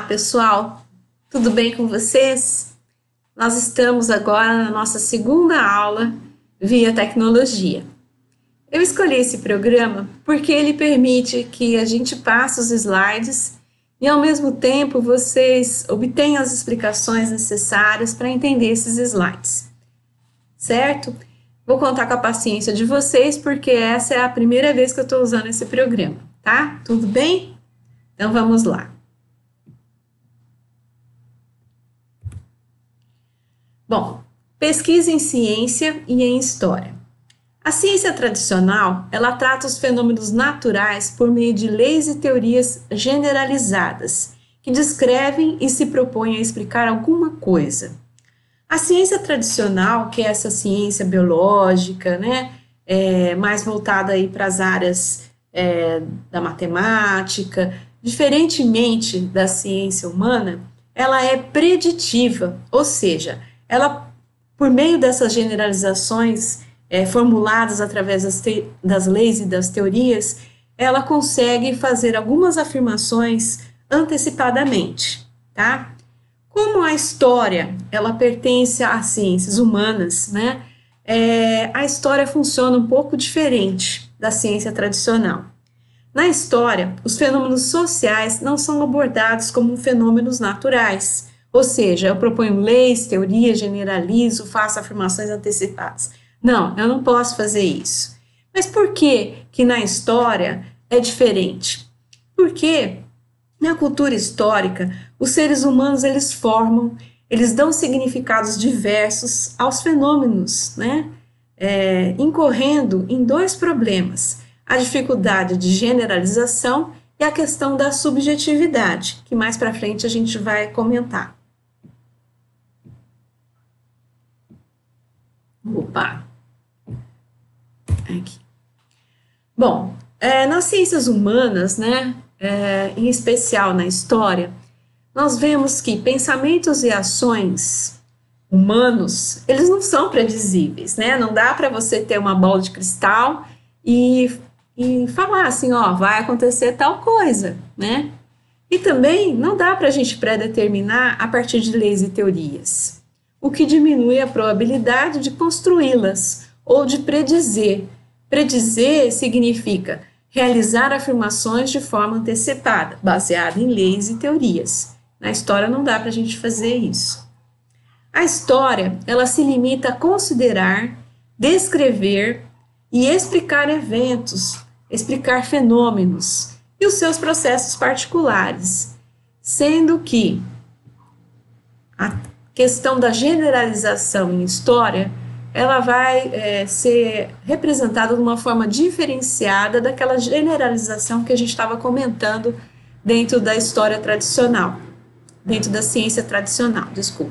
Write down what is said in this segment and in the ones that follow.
pessoal, tudo bem com vocês? Nós estamos agora na nossa segunda aula via tecnologia. Eu escolhi esse programa porque ele permite que a gente passe os slides e, ao mesmo tempo, vocês obtenham as explicações necessárias para entender esses slides, certo? Vou contar com a paciência de vocês porque essa é a primeira vez que eu estou usando esse programa, tá? Tudo bem? Então vamos lá. Bom, pesquisa em ciência e em história. A ciência tradicional, ela trata os fenômenos naturais por meio de leis e teorias generalizadas, que descrevem e se propõem a explicar alguma coisa. A ciência tradicional, que é essa ciência biológica, mais voltada aí para as áreas da matemática, diferentemente da ciência humana, ela é preditiva, ou seja, ela, por meio dessas generalizações formuladas através das leis e das teorias, ela consegue fazer algumas afirmações antecipadamente, tá? Como a história, ela pertence às ciências humanas, a história funciona um pouco diferente da ciência tradicional. Na história, os fenômenos sociais não são abordados como fenômenos naturais, ou seja, eu proponho leis, teorias, generalizo, faço afirmações antecipadas. Não, eu não posso fazer isso. Mas por que na história é diferente? Porque na cultura histórica, os seres humanos, eles dão significados diversos aos fenômenos, incorrendo em dois problemas: a dificuldade de generalização e a questão da subjetividade, que mais para frente a gente vai comentar. Opa! Aqui. Bom, nas ciências humanas, em especial na história, nós vemos que pensamentos e ações humanos, eles não são previsíveis, Não dá para você ter uma bola de cristal e falar assim, vai acontecer tal coisa, E também não dá para a gente predeterminar a partir de leis e teorias, o que diminui a probabilidade de construí-las ou de predizer. Predizer significa realizar afirmações de forma antecipada, baseada em leis e teorias. Na história não dá para a gente fazer isso. A história, ela se limita a considerar, descrever e explicar eventos, explicar fenômenos e os seus processos particulares, sendo que a questão da generalização em história, ela vai ser representada de uma forma diferenciada daquela generalização que a gente estava comentando dentro da história tradicional, dentro da ciência tradicional, desculpa.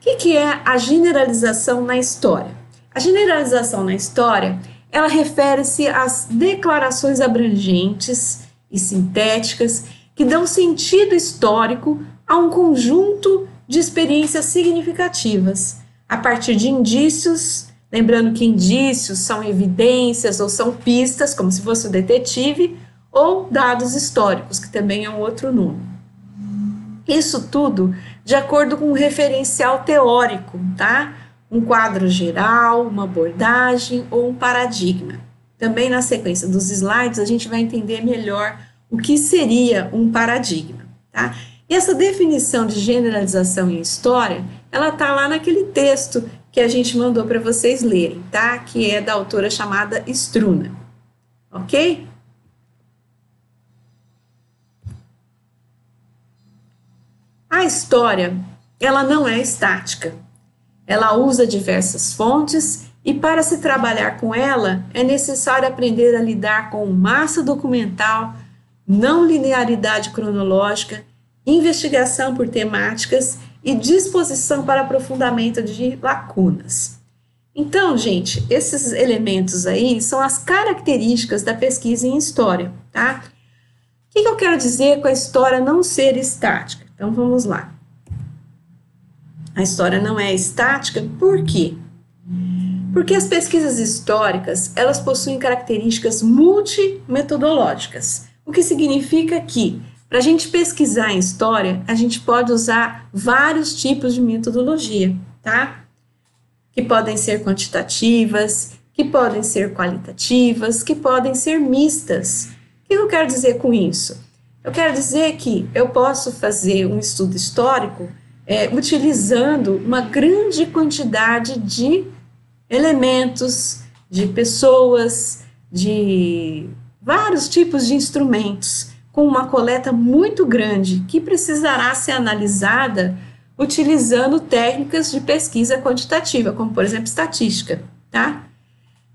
O que é a generalização na história? A generalização na história, ela refere-se às declarações abrangentes e sintéticas que dão sentido histórico a um conjunto de experiências significativas, a partir de indícios, lembrando que indícios são evidências ou são pistas, como se fosse o detetive, ou dados históricos, que também é um outro nome. Isso tudo de acordo com um referencial teórico, Um quadro geral, uma abordagem ou um paradigma. Também na sequência dos slides a gente vai entender melhor o que seria um paradigma, E essa definição de generalização em história, ela está lá naquele texto que a gente mandou para vocês lerem, Que é da autora chamada Struna, ok? A história, ela não é estática. Ela usa diversas fontes e, para se trabalhar com ela, é necessário aprender a lidar com massa documental, não linearidade cronológica, investigação por temáticas e disposição para aprofundamento de lacunas. Então, gente, esses elementos aí são as características da pesquisa em história, O que eu quero dizer com a história não ser estática? Então, vamos lá. A história não é estática, por quê? Porque as pesquisas históricas, elas possuem características multimetodológicas, o que significa que, Para a gente pesquisar em história, a gente pode usar vários tipos de metodologia, tá? Que podem ser quantitativas, que podem ser qualitativas, que podem ser mistas. O que eu quero dizer com isso? Eu quero dizer que eu posso fazer um estudo histórico utilizando uma grande quantidade de elementos, de pessoas, de vários tipos de instrumentos, com uma coleta muito grande que precisará ser analisada utilizando técnicas de pesquisa quantitativa, como por exemplo estatística, tá?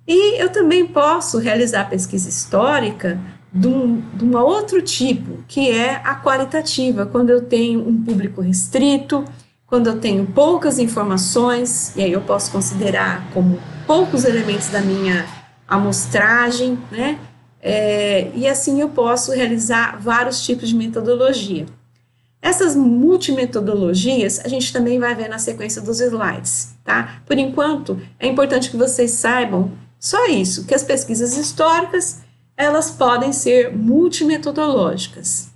E eu também posso realizar pesquisa histórica de um outro tipo, que é a qualitativa, quando eu tenho um público restrito, quando eu tenho poucas informações, e aí eu posso considerar como poucos elementos da minha amostragem, né? E assim eu posso realizar vários tipos de metodologia. Essas multimetodologias a gente também vai ver na sequência dos slides, tá? Por enquanto, é importante que vocês saibam só isso, que as pesquisas históricas, elas podem ser multimetodológicas.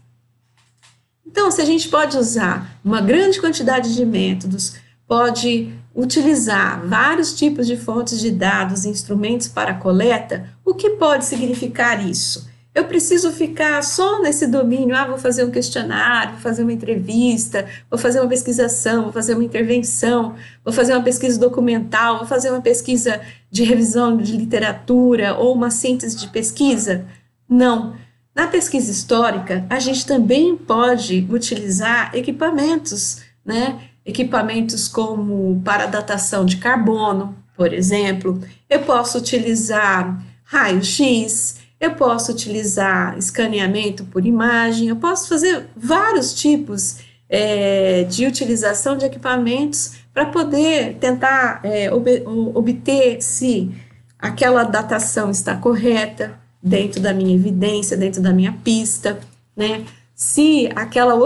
Então, se a gente pode usar uma grande quantidade de métodos, pode utilizar vários tipos de fontes de dados e instrumentos para coleta, o que pode significar isso? Eu preciso ficar só nesse domínio, vou fazer um questionário, vou fazer uma entrevista, vou fazer uma pesquisação, vou fazer uma intervenção, vou fazer uma pesquisa documental, vou fazer uma pesquisa de revisão de literatura ou uma síntese de pesquisa? Não. Na pesquisa histórica, a gente também pode utilizar equipamentos, né? Equipamentos como para datação de carbono, por exemplo. Eu posso utilizar raio-x, eu posso utilizar escaneamento por imagem, eu posso fazer vários tipos de utilização de equipamentos para poder tentar obter se aquela datação está correta dentro da minha evidência, dentro da minha pista, né? Se aquela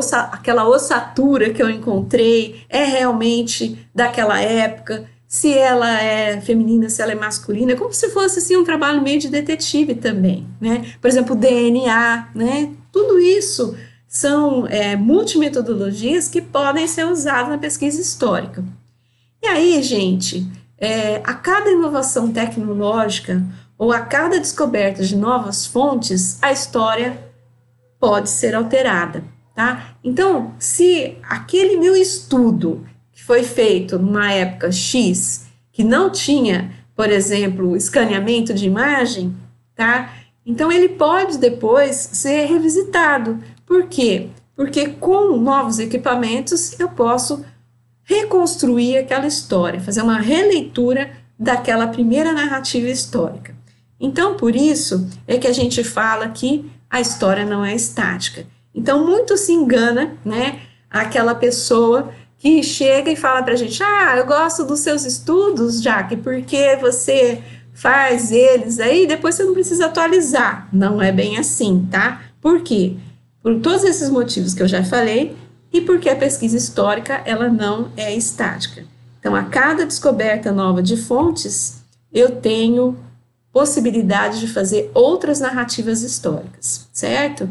ossatura que eu encontrei é realmente daquela época, se ela é feminina, se ela é masculina, é como se fosse assim, um trabalho meio de detetive também, né? Por exemplo, DNA, né? Tudo isso são multimetodologias que podem ser usadas na pesquisa histórica. E aí, gente, a cada inovação tecnológica ou a cada descoberta de novas fontes, a história pode ser alterada, tá? Então, se aquele meu estudo que foi feito numa época X, que não tinha, por exemplo, escaneamento de imagem, tá? Então, ele pode depois ser revisitado. Por quê? Porque com novos equipamentos eu posso reconstruir aquela história, fazer uma releitura daquela primeira narrativa histórica. Então, por isso é que a gente fala que a história não é estática. Então, muito se engana, né, aquela pessoa que chega e fala para a gente, eu gosto dos seus estudos, Jaque, porque você faz eles aí, depois você não precisa atualizar. Não é bem assim, tá? Por quê? Por todos esses motivos que eu já falei e porque a pesquisa histórica, ela não é estática. Então, a cada descoberta nova de fontes, eu tenho possibilidade de fazer outras narrativas históricas, certo?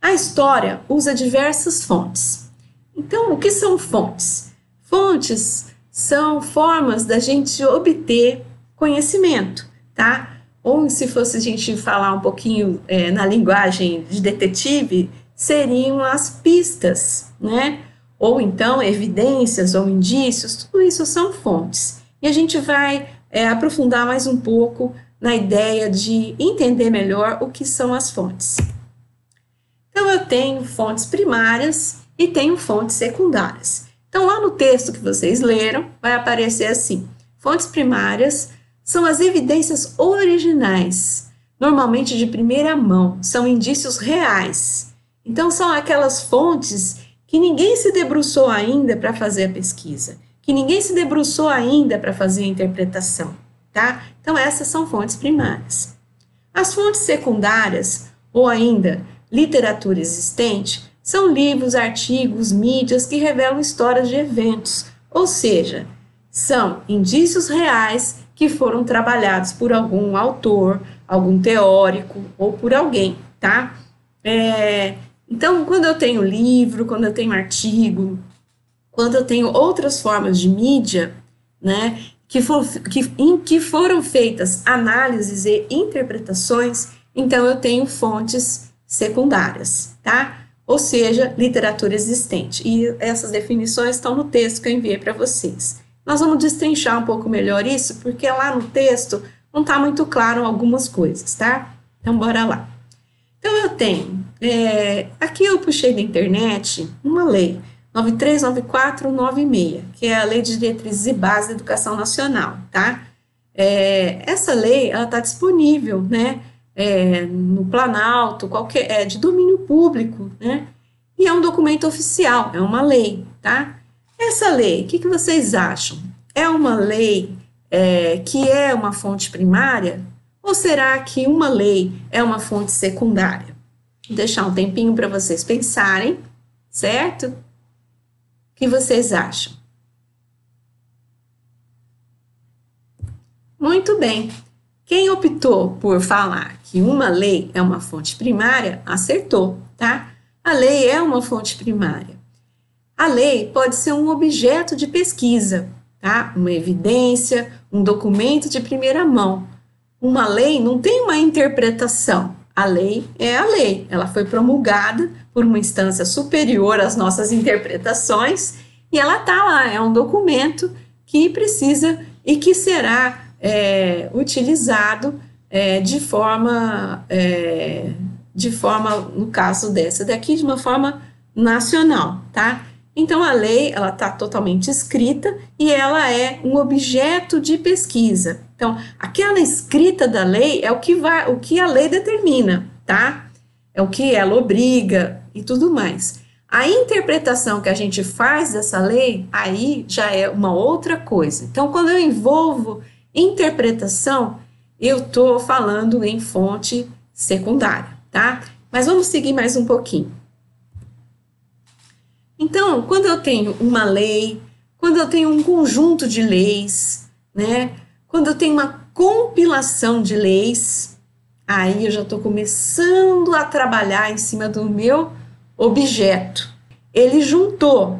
A história usa diversas fontes. Então, o que são fontes? Fontes são formas da gente obter conhecimento, tá? Ou se fosse a gente falar um pouquinho na linguagem de detetive, seriam as pistas, né? Ou então evidências ou indícios, tudo isso são fontes. E a gente vai aprofundar mais um pouco na ideia de entender melhor o que são as fontes. Então, eu tenho fontes primárias e tenho fontes secundárias. Então, lá no texto que vocês leram, vai aparecer assim: fontes primárias são as evidências originais, normalmente de primeira mão, são indícios reais. Então, são aquelas fontes que ninguém se debruçou ainda para fazer a pesquisa, que ninguém se debruçou ainda para fazer a interpretação, tá? Então, essas são fontes primárias. As fontes secundárias, ou ainda literatura existente, são livros, artigos, mídias que revelam histórias de eventos, ou seja, são indícios reais que foram trabalhados por algum autor, algum teórico ou por alguém, tá? Então, quando eu tenho livro, quando eu tenho artigo, quando eu tenho outras formas de mídia, né, em que foram feitas análises e interpretações, então eu tenho fontes secundárias, tá? Ou seja, literatura existente. E essas definições estão no texto que eu enviei para vocês. Nós vamos destrinchar um pouco melhor isso, porque lá no texto não está muito claro algumas coisas, tá? Então, bora lá. Então, eu tenho, aqui eu puxei da internet uma lei, 939496, que é a Lei de Diretrizes e Bases da Educação Nacional, tá? Essa lei, ela está disponível, né, no Planalto, de domínio público, né, e é um documento oficial, é uma lei, tá? Essa lei, o que vocês acham? É uma lei que é uma fonte primária? Ou será que uma lei é uma fonte secundária? Vou deixar um tempinho para vocês pensarem, certo? O que vocês acham? Muito bem. Quem optou por falar que uma lei é uma fonte primária, acertou, tá? A lei é uma fonte primária. A lei pode ser um objeto de pesquisa, tá? Uma evidência, um documento de primeira mão. Uma lei não tem uma interpretação. A lei é a lei. Ela foi promulgada por uma instância superior às nossas interpretações e ela está lá. É um documento que precisa e que será utilizado de forma, no caso dessa daqui, de uma forma nacional, tá? Então, a lei, ela está totalmente escrita e ela é um objeto de pesquisa. Então, aquela escrita da lei é o que a lei determina, tá? É o que ela obriga e tudo mais. A interpretação que a gente faz dessa lei, aí já é uma outra coisa. Então, quando eu envolvo interpretação, eu estou falando em fonte secundária, tá? Mas vamos seguir mais um pouquinho. Então, quando eu tenho uma lei, quando eu tenho um conjunto de leis, né? Quando eu tenho uma compilação de leis, aí eu já estou começando a trabalhar em cima do meu objeto. Ele juntou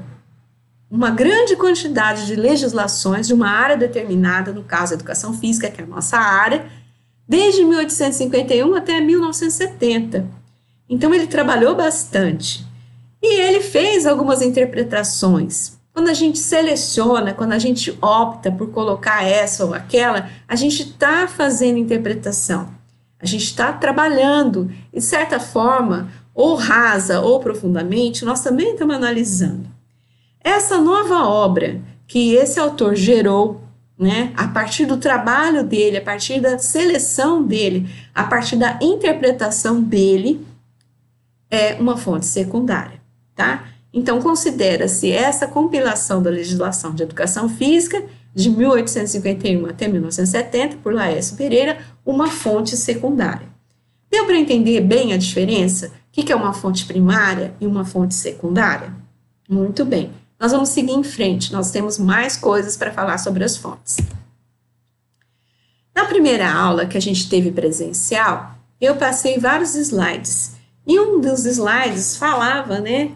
uma grande quantidade de legislações de uma área determinada, no caso a educação física, que é a nossa área, desde 1851 até 1970. Então, ele trabalhou bastante. E ele fez algumas interpretações. Quando a gente seleciona, quando a gente opta por colocar essa ou aquela, a gente está fazendo interpretação. A gente está trabalhando, de certa forma, ou rasa ou profundamente, nós também estamos analisando. Essa nova obra que esse autor gerou, né, a partir do trabalho dele, a partir da seleção dele, a partir da interpretação dele, é uma fonte secundária, tá? Então, considera-se essa compilação da legislação de educação física, de 1851 até 1970, por Laércio Pereira, uma fonte secundária. Deu para entender bem a diferença? O que é uma fonte primária e uma fonte secundária? Muito bem. Nós vamos seguir em frente, nós temos mais coisas para falar sobre as fontes. Na primeira aula que a gente teve presencial, eu passei vários slides. E um dos slides falava, né,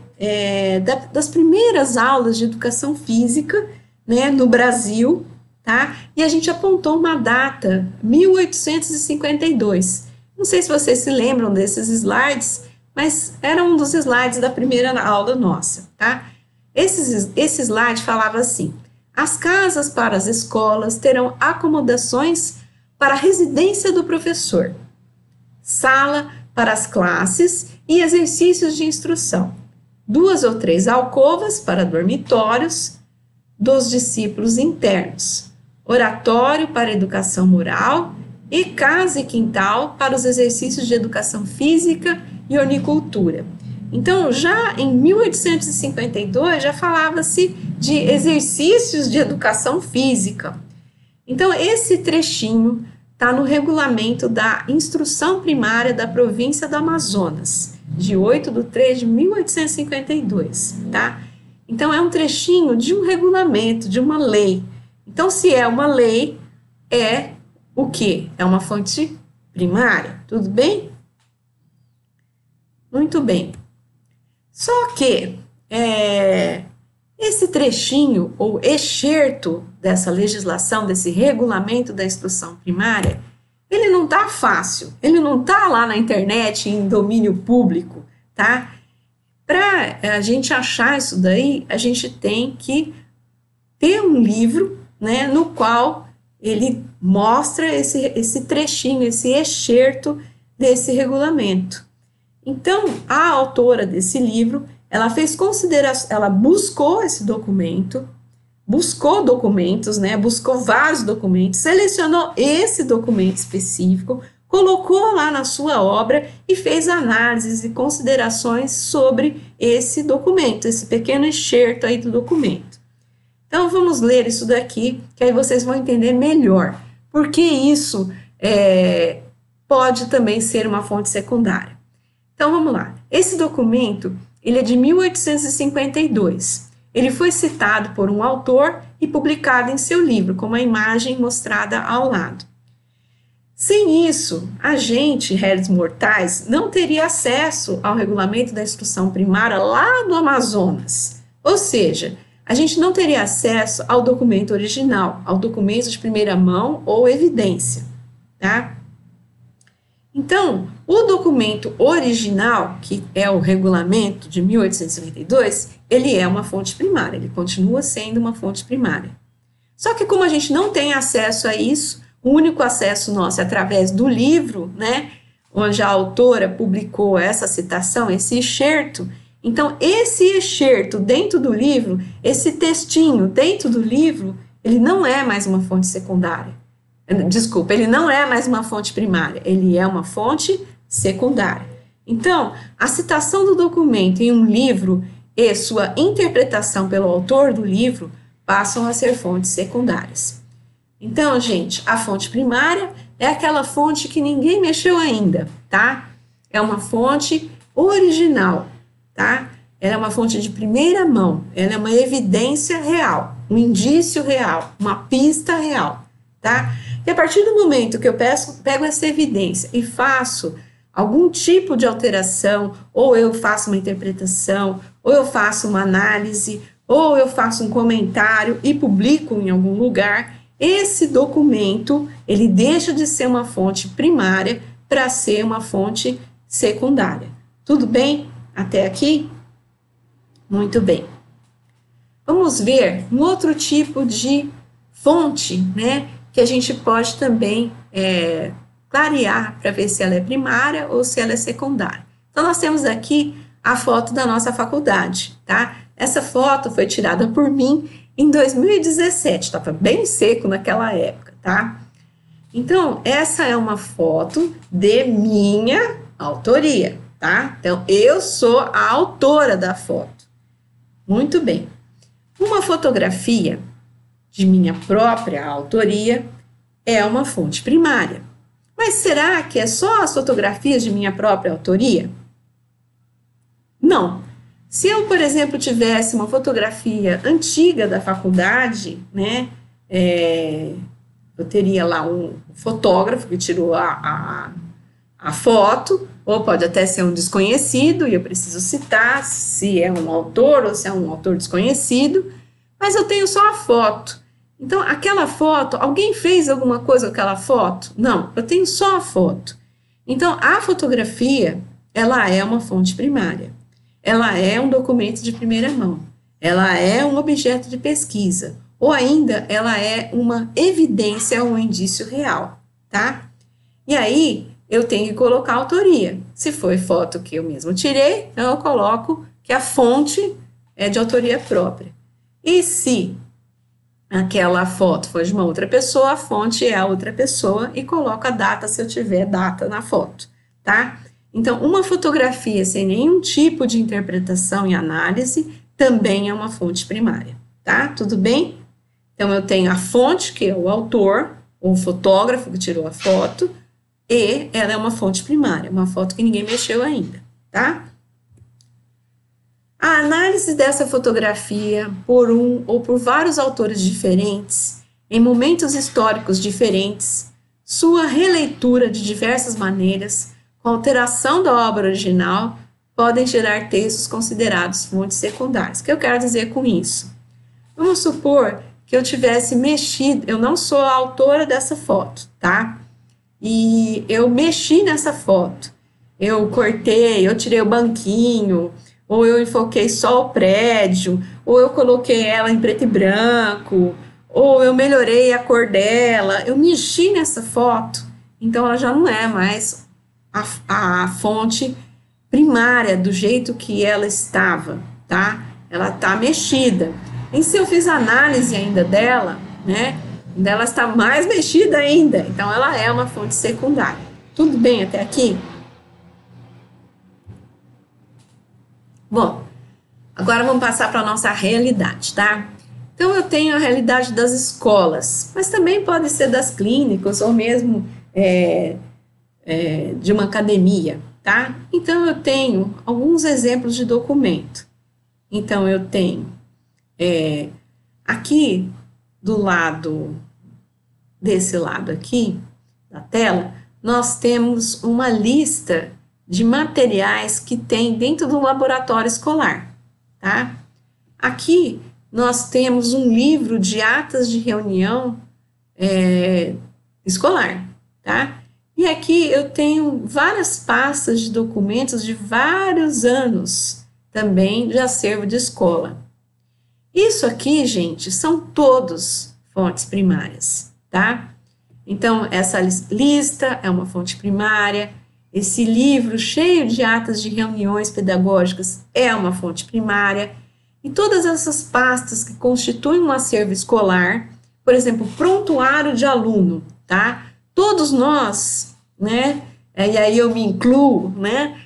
das primeiras aulas de educação física, né, no Brasil, tá? E a gente apontou uma data, 1852. Não sei se vocês se lembram desses slides, mas era um dos slides da primeira aula nossa, tá? Esse slide falava assim: as casas para as escolas terão acomodações para a residência do professor, sala para as classes e exercícios de instrução, 2 ou 3 alcovas para dormitórios dos discípulos internos, oratório para educação moral e casa e quintal para os exercícios de educação física e horticultura. Então, já em 1852, já falava-se de exercícios de educação física. Então, esse trechinho está no regulamento da instrução primária da província do Amazonas, de 8/3/1852, tá? Então, é um trechinho de um regulamento, de uma lei. Então, se é uma lei, é o quê? É uma fonte primária, tudo bem? Muito bem. Só que esse trechinho ou excerto dessa legislação, desse regulamento da instrução primária, ele não está fácil, ele não está lá na internet em domínio público, tá? Para a gente achar isso daí, a gente tem que ter um livro, né, no qual ele mostra esse trechinho, esse excerto desse regulamento. Então, a autora desse livro, ela fez consideração, ela buscou esse documento, buscou documentos, né, buscou vários documentos, selecionou esse documento específico, colocou lá na sua obra e fez análises e considerações sobre esse documento, esse pequeno excerto aí do documento. Então, vamos ler isso daqui, que aí vocês vão entender melhor, porque isso pode também ser uma fonte secundária. Então, vamos lá. Esse documento, ele é de 1852. Ele foi citado por um autor e publicado em seu livro, com a imagem mostrada ao lado. Sem isso, a gente, réis mortais, não teria acesso ao regulamento da instrução primária lá do Amazonas. Ou seja, a gente não teria acesso ao documento original, ao documento de primeira mão ou evidência, tá? Então, o documento original, que é o regulamento de 1852, ele é uma fonte primária, ele continua sendo uma fonte primária. Só que como a gente não tem acesso a isso, o único acesso nosso é através do livro, né, onde a autora publicou essa citação, esse excerto. Então, esse excerto dentro do livro, esse textinho dentro do livro, ele não é mais uma fonte secundária. Desculpa, ele não é mais uma fonte primária, ele é uma fonte secundária. Então, a citação do documento em um livro e sua interpretação pelo autor do livro passam a ser fontes secundárias. Então, gente, a fonte primária é aquela fonte que ninguém mexeu ainda, tá? É uma fonte original, tá? Ela é uma fonte de primeira mão, ela é uma evidência real, um indício real, uma pista real, tá? E a partir do momento que eu pego essa evidência e faço algum tipo de alteração, ou eu faço uma interpretação, ou eu faço uma análise, ou eu faço um comentário e publico em algum lugar, esse documento, ele deixa de ser uma fonte primária para ser uma fonte secundária. Tudo bem? Até aqui? Muito bem. Vamos ver um outro tipo de fonte, né, que a gente pode também clarear para ver se ela é primária ou se ela é secundária. Então, nós temos aqui a foto da nossa faculdade, tá? Essa foto foi tirada por mim em 2017, estava bem seco naquela época, tá? Então, essa é uma foto de minha autoria, tá? Então, eu sou a autora da foto. Muito bem. Uma fotografia de minha própria autoria é uma fonte primária. Mas será que é só as fotografias de minha própria autoria? Não. Se eu, por exemplo, tivesse uma fotografia antiga da faculdade, né, eu teria lá um fotógrafo que tirou a foto, ou pode até ser um desconhecido, e eu preciso citar se é um autor ou se é um autor desconhecido, mas eu tenho só a foto. Então, aquela foto, alguém fez alguma coisa com aquela foto? Não, eu tenho só a foto. Então, a fotografia, ela é uma fonte primária. Ela é um documento de primeira mão, ela é um objeto de pesquisa, ou ainda ela é uma evidência ou um indício real, tá? E aí, eu tenho que colocar a autoria. Se foi foto que eu mesmo tirei, então eu coloco que a fonte é de autoria própria. E se aquela foto foi de uma outra pessoa, a fonte é a outra pessoa e coloco a data se eu tiver data na foto, tá? Então, uma fotografia sem nenhum tipo de interpretação e análise também é uma fonte primária, tá? Tudo bem? Então, eu tenho a fonte, que é o autor, ou o fotógrafo que tirou a foto, e ela é uma fonte primária, uma foto que ninguém mexeu ainda, tá? A análise dessa fotografia por um ou por vários autores diferentes, em momentos históricos diferentes, sua releitura de diversas maneiras, com alteração da obra original, podem gerar textos considerados fontes secundárias. O que eu quero dizer com isso? Vamos supor que eu tivesse mexido, eu não sou a autora dessa foto, tá? E eu mexi nessa foto, eu cortei, eu tirei o banquinho, ou eu enfoquei só o prédio, ou eu coloquei ela em preto e branco, ou eu melhorei a cor dela, eu mexi nessa foto, então ela já não é mais a fonte primária do jeito que ela estava, tá? Ela está mexida. E se eu fiz análise ainda dela, né? Ela está mais mexida ainda, então ela é uma fonte secundária. Tudo bem até aqui? Bom, agora vamos passar para a nossa realidade, tá? Então eu tenho a realidade das escolas, mas também pode ser das clínicas ou mesmo de uma academia, tá? Então eu tenho alguns exemplos de documento. Então eu tenho aqui do lado, desse lado aqui da tela, nós temos uma lista de materiais que tem dentro do laboratório escolar, tá? Aqui nós temos um livro de atas de reunião escolar, tá? E aqui eu tenho várias pastas de documentos de vários anos também de acervo de escola. Isso aqui, gente, são todos fontes primárias, tá? Então, essa lista é uma fonte primária, esse livro cheio de atas de reuniões pedagógicas é uma fonte primária, e todas essas pastas que constituem um acervo escolar, por exemplo, prontuário de aluno, tá? Todos nós, né, e aí eu me incluo, né,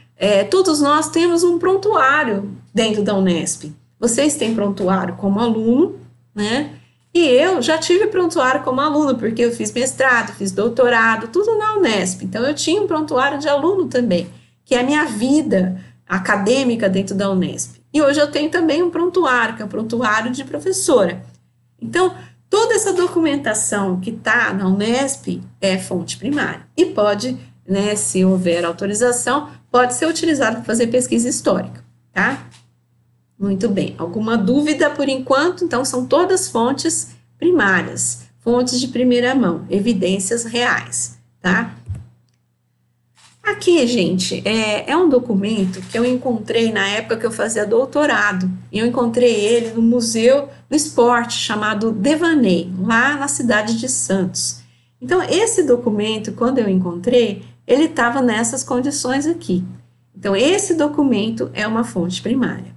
todos nós temos um prontuário dentro da Unesp. Vocês têm prontuário como aluno, né? E eu já tive prontuário como aluno, porque eu fiz mestrado, fiz doutorado, tudo na Unesp. Então, eu tinha um prontuário de aluno também, que é a minha vida acadêmica dentro da Unesp. E hoje eu tenho também um prontuário, que é o prontuário de professora. Então, toda essa documentação que está na Unesp é fonte primária. E pode, né, se houver autorização, pode ser utilizado para fazer pesquisa histórica, tá? Muito bem. Alguma dúvida por enquanto? Então, são todas fontes primárias, fontes de primeira mão, evidências reais, tá? Aqui, gente, é um documento que eu encontrei na época que eu fazia doutorado. Eu encontrei ele no Museu do Esporte, chamado Devaney, lá na cidade de Santos. Então, esse documento, quando eu encontrei, ele estava nessas condições aqui. Então, esse documento é uma fonte primária.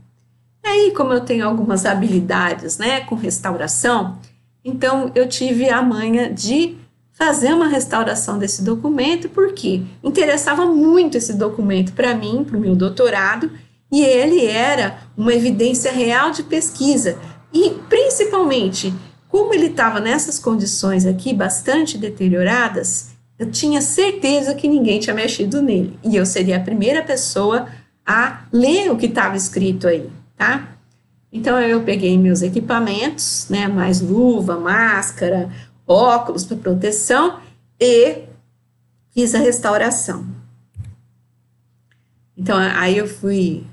E aí, como eu tenho algumas habilidades, né, com restauração, então eu tive a manha de fazer uma restauração desse documento, porque interessava muito esse documento para mim, para o meu doutorado, e ele era uma evidência real de pesquisa, e principalmente, como ele estava nessas condições aqui, bastante deterioradas, eu tinha certeza que ninguém tinha mexido nele, e eu seria a primeira pessoa a ler o que estava escrito aí, tá? Então, eu peguei meus equipamentos, né, mais luva, máscara, óculos para proteção e fiz a restauração. Então, aí eu fui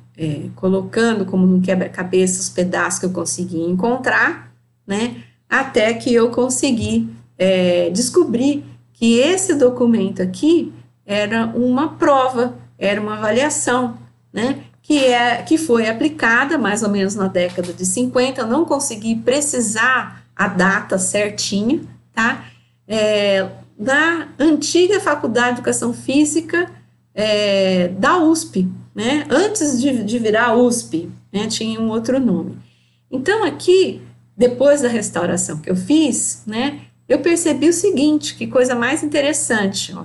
colocando como num quebra-cabeça os pedaços que eu consegui encontrar, né, até que eu consegui descobrir que esse documento aqui era uma prova, era uma avaliação, né, que foi aplicada mais ou menos na década de 50, eu não consegui precisar a data certinha, tá? Da antiga Faculdade de Educação Física da USP, né? Antes de virar USP, né? Tinha um outro nome. Então, aqui, depois da restauração que eu fiz, né? Eu percebi o seguinte, que coisa mais interessante, ó.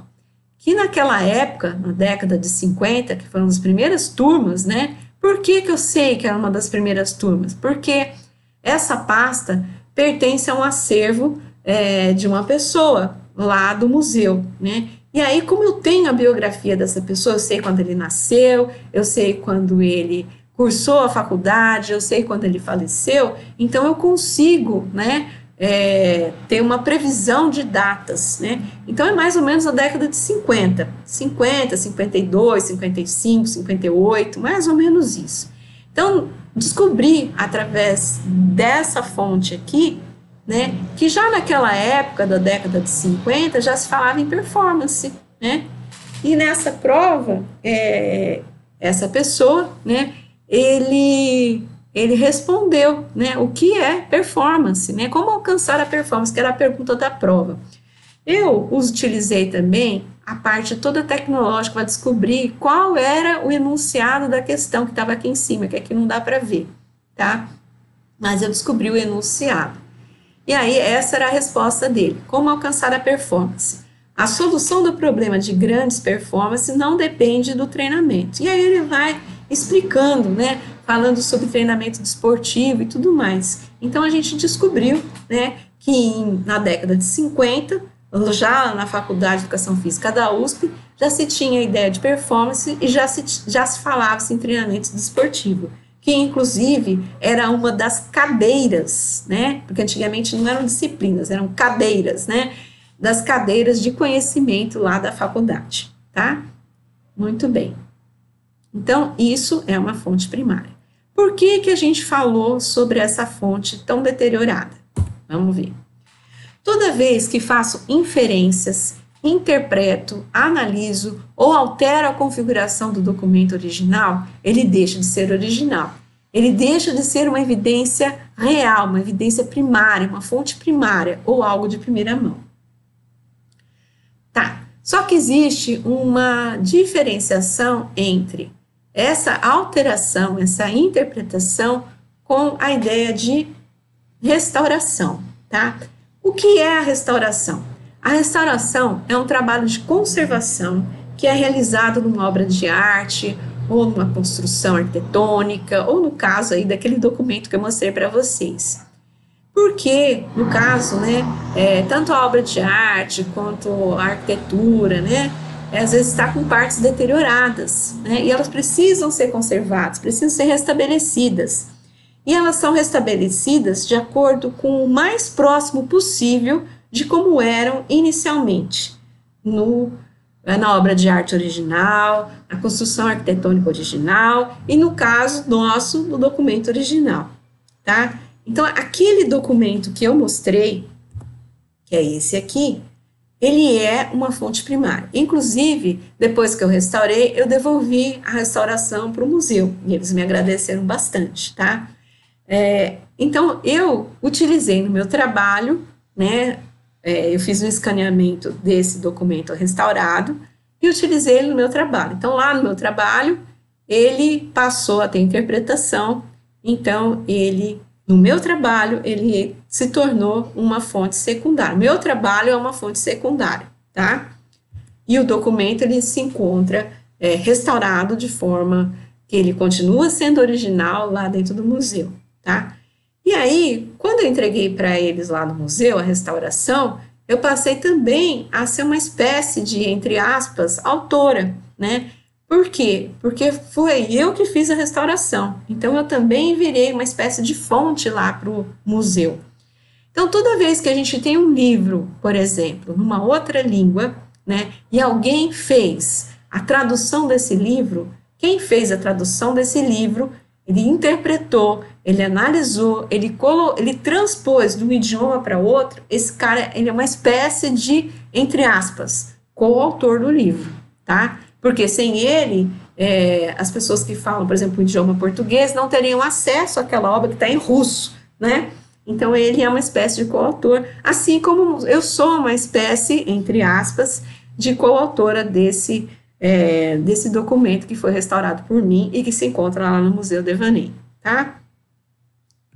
Que naquela época, na década de 50, que foram as primeiras turmas, né? Por que eu sei que era uma das primeiras turmas? Porque essa pasta pertence a um acervo de uma pessoa lá do museu, né? E aí, como eu tenho a biografia dessa pessoa, eu sei quando ele nasceu, eu sei quando ele cursou a faculdade, eu sei quando ele faleceu, então eu consigo, né? tem uma previsão de datas, né? Então é mais ou menos a década de 50, 52, 55, 58, mais ou menos isso. Então, descobri através dessa fonte aqui, né, que já naquela época da década de 50 já se falava em performance, né? E nessa prova, essa pessoa, né, ele respondeu, né, o que é performance, né, como alcançar a performance, que era a pergunta da prova. Eu utilizei também a parte toda tecnológica para descobrir qual era o enunciado da questão que estava aqui em cima, que aqui não dá para ver, tá? Mas eu descobri o enunciado. E aí, essa era a resposta dele. Como alcançar a performance? A solução do problema de grandes performances não depende do treinamento. E aí ele vai explicando, né, falando sobre treinamento desportivo e tudo mais. Então, a gente descobriu, né, que na década de 50, já na Faculdade de Educação Física da USP, já se tinha a ideia de performance e já se falava em treinamento desportivo, que inclusive era uma das cadeiras, né, porque antigamente não eram disciplinas, eram cadeiras, né, das cadeiras de conhecimento lá da faculdade, tá? Muito bem. Então, isso é uma fonte primária. Por que a gente falou sobre essa fonte tão deteriorada? Vamos ver. Toda vez que faço inferências, interpreto, analiso ou altero a configuração do documento original, ele deixa de ser original. Ele deixa de ser uma evidência real, uma evidência primária, uma fonte primária ou algo de primeira mão. Tá, só que existe uma diferenciação entre essa alteração, essa interpretação com a ideia de restauração, tá? O que é a restauração? A restauração é um trabalho de conservação que é realizado numa obra de arte, ou numa construção arquitetônica, ou no caso aí daquele documento que eu mostrei para vocês. Porque, no caso, né, tanto a obra de arte quanto a arquitetura, né, às vezes está com partes deterioradas, né, e elas precisam ser conservadas, precisam ser restabelecidas. E elas são restabelecidas de acordo com o mais próximo possível de como eram inicialmente, na obra de arte original, na construção arquitetônica original, e no caso nosso, no documento original, tá? Então, aquele documento que eu mostrei, que é esse aqui, ele é uma fonte primária. Inclusive, depois que eu restaurei, eu devolvi a restauração para o museu, e eles me agradeceram bastante, tá? Então, eu utilizei no meu trabalho, né, eu fiz um escaneamento desse documento restaurado e utilizei ele no meu trabalho. Então, lá no meu trabalho, ele passou a ter interpretação, então, no meu trabalho, ele se tornou uma fonte secundária. Meu trabalho é uma fonte secundária, tá? E o documento, ele se encontra restaurado de forma que ele continua sendo original lá dentro do museu, tá? E aí, quando eu entreguei para eles lá no museu a restauração, eu passei também a ser uma espécie de, entre aspas, autora, né? Por quê? Porque foi eu que fiz a restauração. Então, eu também virei uma espécie de fonte lá para o museu. Então, toda vez que a gente tem um livro, por exemplo, numa outra língua, né, e alguém fez a tradução desse livro, quem fez a tradução desse livro, ele interpretou, ele analisou, ele transpôs de um idioma para outro, esse cara, ele é uma espécie de, entre aspas, coautor do livro, tá? Porque sem ele, as pessoas que falam, por exemplo, o idioma português, não teriam acesso àquela obra que está em russo, né? Então, ele é uma espécie de coautor, assim como eu sou uma espécie, entre aspas, de coautora desse documento que foi restaurado por mim e que se encontra lá no Museu Devaney, tá?